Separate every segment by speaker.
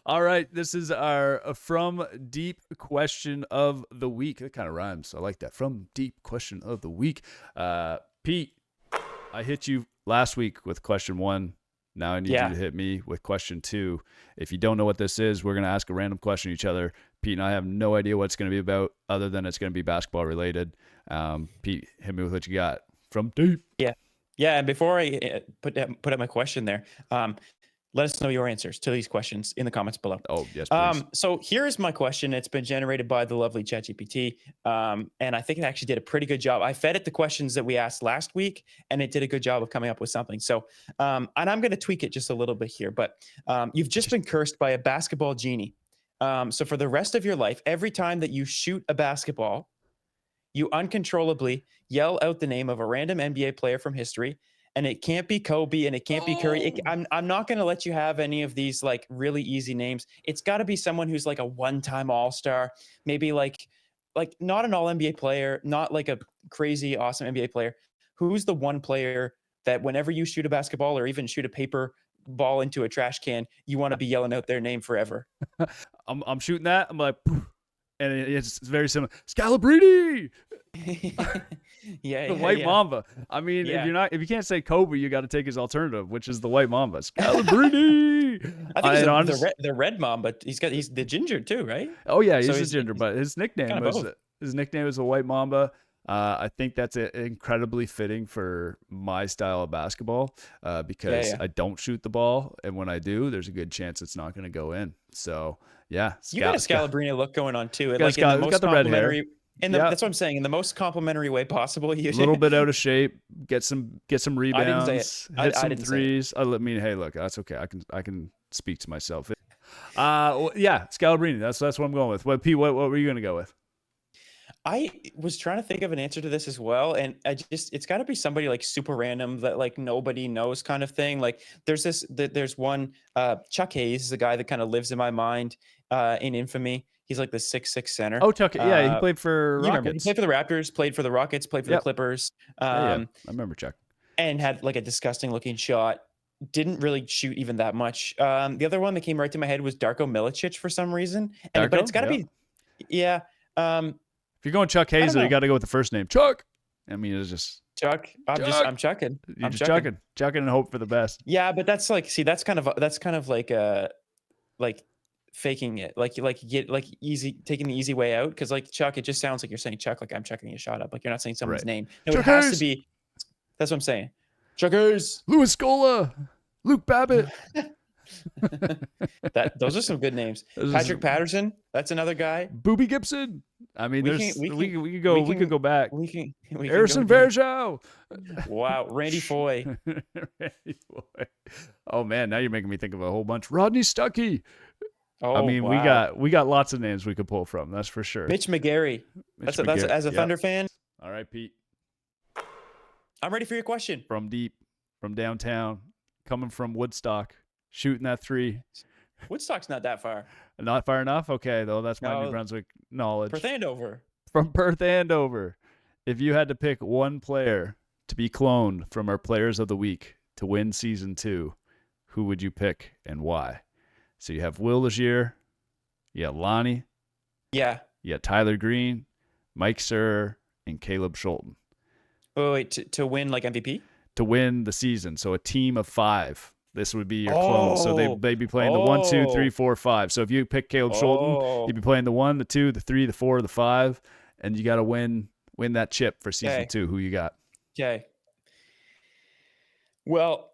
Speaker 1: All right, this is our From Deep question of the week. That kind of rhymes. I like that. From Deep question of the week. Pete, I hit you last week with question one. Now I need you
Speaker 2: Yeah.
Speaker 1: to hit me with question two. If you don't know what this is, we're going to ask a random question to each other. Pete and I have no idea what it's going to be about, other than it's going to be basketball related. Pete, hit me with what you got. From Deep.
Speaker 2: Yeah. Yeah. And before I put up my question there, let us know your answers to these questions in the comments below.
Speaker 1: Oh, yes, please.
Speaker 2: So here is my question. It's been generated by the lovely ChatGPT. And I think it actually did a pretty good job. I fed it the questions that we asked last week, and it did a good job of coming up with something. So, and I'm going to tweak it just a little bit here, but you've just been cursed by a basketball genie. So for the rest of your life, every time that you shoot a basketball, you uncontrollably yell out the name of a random NBA player from history, and it can't be Kobe and it can't be Curry.
Speaker 1: Oh,
Speaker 2: I'm not going to let you have any of these like really easy names. It's got to be someone who's like a one-time All-Star, maybe like not an All NBA player, not like a crazy awesome NBA player. Who's the one player that whenever you shoot a basketball or even shoot a paper ball into a trash can, you want to be yelling out their name forever?
Speaker 1: I'm shooting that. I'm like, and it's very similar. Scalabrini,
Speaker 2: yeah,
Speaker 1: the
Speaker 2: yeah,
Speaker 1: White
Speaker 2: yeah.
Speaker 1: Mamba. I mean,
Speaker 2: Yeah.
Speaker 1: if you can't say Kobe, you got to take his alternative, which is the White Mamba. Scalabrini.
Speaker 2: I think he's
Speaker 1: And
Speaker 2: the red mom, but he's the ginger too, right?
Speaker 1: oh yeah,
Speaker 2: So
Speaker 1: he's a ginger,
Speaker 2: he's
Speaker 1: but
Speaker 2: kind of both.
Speaker 1: his nickname was the White Mamba. I think that's incredibly fitting for my style of basketball
Speaker 2: Yeah,
Speaker 1: because
Speaker 2: yeah.
Speaker 1: I don't shoot the ball, and when I do, there's a good chance it's not going to go in. So yeah,
Speaker 2: You got a Scalabrine look going on too.
Speaker 1: got,
Speaker 2: Like in the
Speaker 1: he's got
Speaker 2: most
Speaker 1: the red hair.
Speaker 2: complimentary in the
Speaker 1: Yeah,
Speaker 2: that's what I'm saying, in the most complimentary way possible.
Speaker 1: a
Speaker 2: You
Speaker 1: little bit out of shape. Get some
Speaker 2: I didn't say it.
Speaker 1: rebounds. Hit
Speaker 2: I
Speaker 1: some
Speaker 2: didn't say it.
Speaker 1: threes. I mean, hey, look, that's okay. I can speak to myself. Well, yeah, Scalabrini. That's what I'm going with. What Pete? What were you going to go with?
Speaker 2: I was trying to think of an answer to this as well, and it's got to be somebody like super random that like nobody knows kind of thing. Like there's one Chuck Hayes is a guy that kind of lives in my mind in infamy. He's like the 6'6" center.
Speaker 1: Oh, Chuck. Yeah, he played for
Speaker 2: You remember he
Speaker 1: Rockets.
Speaker 2: played for the Raptors, played for the Rockets, played for the
Speaker 1: Yep.
Speaker 2: Clippers,
Speaker 1: Yeah. I remember Chuck.
Speaker 2: and had like a disgusting looking shot. Didn't really shoot even that much. The other one that came right to my head was Darko Milicic for some reason, but it's
Speaker 1: Darko.
Speaker 2: got to
Speaker 1: Yeah.
Speaker 2: be, yeah.
Speaker 1: If you're going Chuck
Speaker 2: I
Speaker 1: Hayes,
Speaker 2: don't
Speaker 1: though, you
Speaker 2: know,
Speaker 1: got to go with the first name, Chuck. I mean, it's just
Speaker 2: Chuck.
Speaker 1: Chuck.
Speaker 2: I'm chucking.
Speaker 1: You're
Speaker 2: I'm
Speaker 1: just
Speaker 2: chucking.
Speaker 1: chucking and hope for the best.
Speaker 2: Yeah, but that's like, see, that's kind of like faking it, like get like easy taking the easy way out because like Chuck, it just sounds like you're saying Chuck, like I'm chucking a shot up, like you're not saying someone's
Speaker 1: Right.
Speaker 2: name. No, it
Speaker 1: Chuck
Speaker 2: has to
Speaker 1: Hayes,
Speaker 2: be. That's what I'm saying. Chuckers.
Speaker 1: Louis Scola, Luke Babbitt.
Speaker 2: That those are some good names.
Speaker 1: This is
Speaker 2: Patrick Patterson, that's another guy.
Speaker 1: Booby Gibson. I mean,
Speaker 2: We can
Speaker 1: there's
Speaker 2: we can
Speaker 1: we could go back.
Speaker 2: we can go
Speaker 1: Harrison
Speaker 2: deep.
Speaker 1: Verjao.
Speaker 2: Wow, Randy Foy.
Speaker 1: Oh man, now you're making me think of a whole bunch. Rodney Stuckey. I
Speaker 2: Oh
Speaker 1: mean,
Speaker 2: wow,
Speaker 1: we got lots of names we could pull from. That's for sure.
Speaker 2: Mitch McGarry.
Speaker 1: Mitch
Speaker 2: That's
Speaker 1: McGarry.
Speaker 2: as a
Speaker 1: Yep.
Speaker 2: Thunder fan,
Speaker 1: All right, Pete.
Speaker 2: I'm ready for your question.
Speaker 1: From deep, from downtown, coming from Woodstock, shooting that three.
Speaker 2: Woodstock's not that far.
Speaker 1: Not far enough? Okay, though. That's my New
Speaker 2: No,
Speaker 1: Brunswick knowledge.
Speaker 2: Perth Andover.
Speaker 1: From Perth Andover. If you had to pick one player to be cloned from our Players of the Week to win Season 2, who would you pick and why? So you have Will Legier, you have Lonnie,
Speaker 2: Yeah.
Speaker 1: you have Tyler Green, Mike Sir, and Caleb Schulten
Speaker 2: Oh wait, to win like MVP.
Speaker 1: to win the season. So a team of 5. This would be your clone. So
Speaker 2: Oh,
Speaker 1: they'd be playing the 1, 2, 3,
Speaker 2: oh,
Speaker 1: 4, 5. So if you pick Caleb Schulten, you'd be
Speaker 2: oh.
Speaker 1: playing the 1, the 2, the 3, the 4, the 5, and you got to win that chip for season
Speaker 2: Okay.
Speaker 1: 2. Who you got?
Speaker 2: Okay. Well,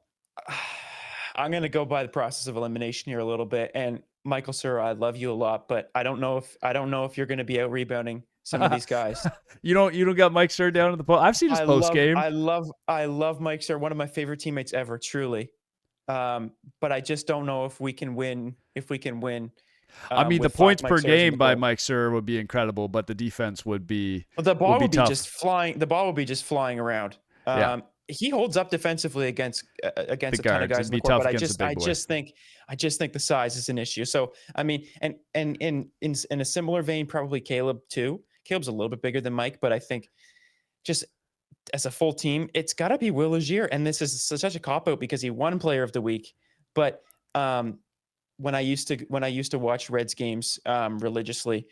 Speaker 2: I'm gonna go by the process of elimination here a little bit. And Michael Sir, I love you a lot, but I don't know if you're gonna be out rebounding some of these guys.
Speaker 1: You don't got Mike Sir down in the post. I've seen his post game.
Speaker 2: I love Mike Sir, one of my favorite teammates ever, truly. But I just don't know if we can win. If we can win,
Speaker 1: I mean, the
Speaker 2: with five
Speaker 1: points
Speaker 2: Mike
Speaker 1: per
Speaker 2: Sirs in
Speaker 1: game
Speaker 2: the
Speaker 1: by
Speaker 2: court.
Speaker 1: Mike Sir would be incredible, but the defense would be
Speaker 2: But the ball would be
Speaker 1: tough.
Speaker 2: just flying. The ball would be just flying around.
Speaker 1: Yeah,
Speaker 2: He holds up defensively against
Speaker 1: big
Speaker 2: a ton of
Speaker 1: guards.
Speaker 2: guys
Speaker 1: It'd
Speaker 2: in the
Speaker 1: be
Speaker 2: court,
Speaker 1: tough
Speaker 2: but
Speaker 1: against a big boy.
Speaker 2: I just think the size is an issue. So I mean, and in a similar vein, probably Caleb too. Caleb's a little bit bigger than Mike, but I think just as a full team, it's got to be Will Legier, and this is such a cop out because he won Player of the Week, but when I used to watch Reds games religiously,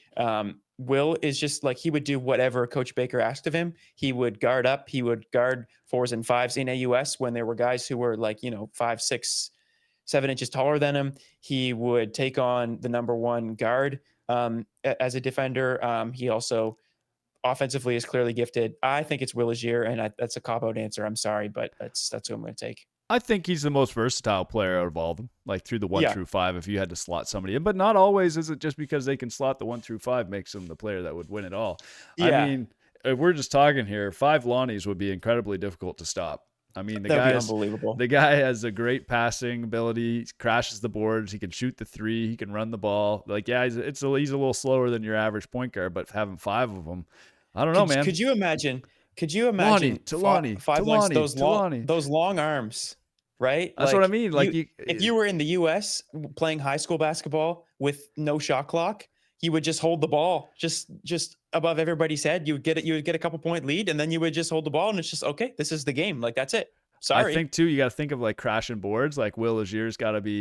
Speaker 2: Will is just like he would do whatever Coach Baker asked of him. He would guard up. He would guard fours and fives in AUS when there were guys who were like 5, 6, 7 inches taller than him. He would take on the number one guard as a defender. He also offensively is clearly gifted. I think it's Will Legier, and that's a cop-out answer. I'm sorry, but that's who I'm going to take.
Speaker 1: I think he's the most versatile player out of all of them, like through the 1
Speaker 2: Yeah.
Speaker 1: through 5, if you had to slot somebody in. But not always is it just because they can slot the 1 through 5 makes them the player that would win it all.
Speaker 2: Yeah.
Speaker 1: I mean, if we're just talking here, 5 Lonnies would be incredibly difficult to stop. I mean,
Speaker 2: That'd be unbelievable.
Speaker 1: the guy has a great passing ability, he crashes the boards, he can shoot the three, he can run the ball. Like, yeah, he's a little slower than your average point guard, but having 5 of them, I don't know, man.
Speaker 2: Could you imagine?
Speaker 1: Lonnie,
Speaker 2: five lines, those
Speaker 1: Talani.
Speaker 2: long arms, right?
Speaker 1: That's what I mean. Like,
Speaker 2: if you were in the U.S. playing high school basketball with no shot clock, you would just hold the ball just above everybody's head. You would get a couple point lead, and then you would just hold the ball, and it's just okay. This is the game. Like that's it. Sorry.
Speaker 1: I think too, you got to think of like crashing boards. Like Will Legier's got to be,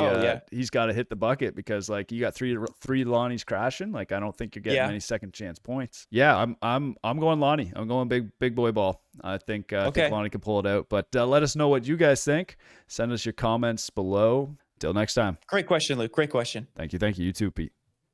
Speaker 1: he's got to hit the bucket because like you got three Lonnies crashing. Like I don't think you're getting any second chance points. Yeah, I'm going Lonnie. I'm going big boy ball. I think Lonnie can pull it out. But let us know what you guys think. Send us your comments below. Till next time.
Speaker 2: Great question, Luke. Great question.
Speaker 1: Thank you. You too, Pete.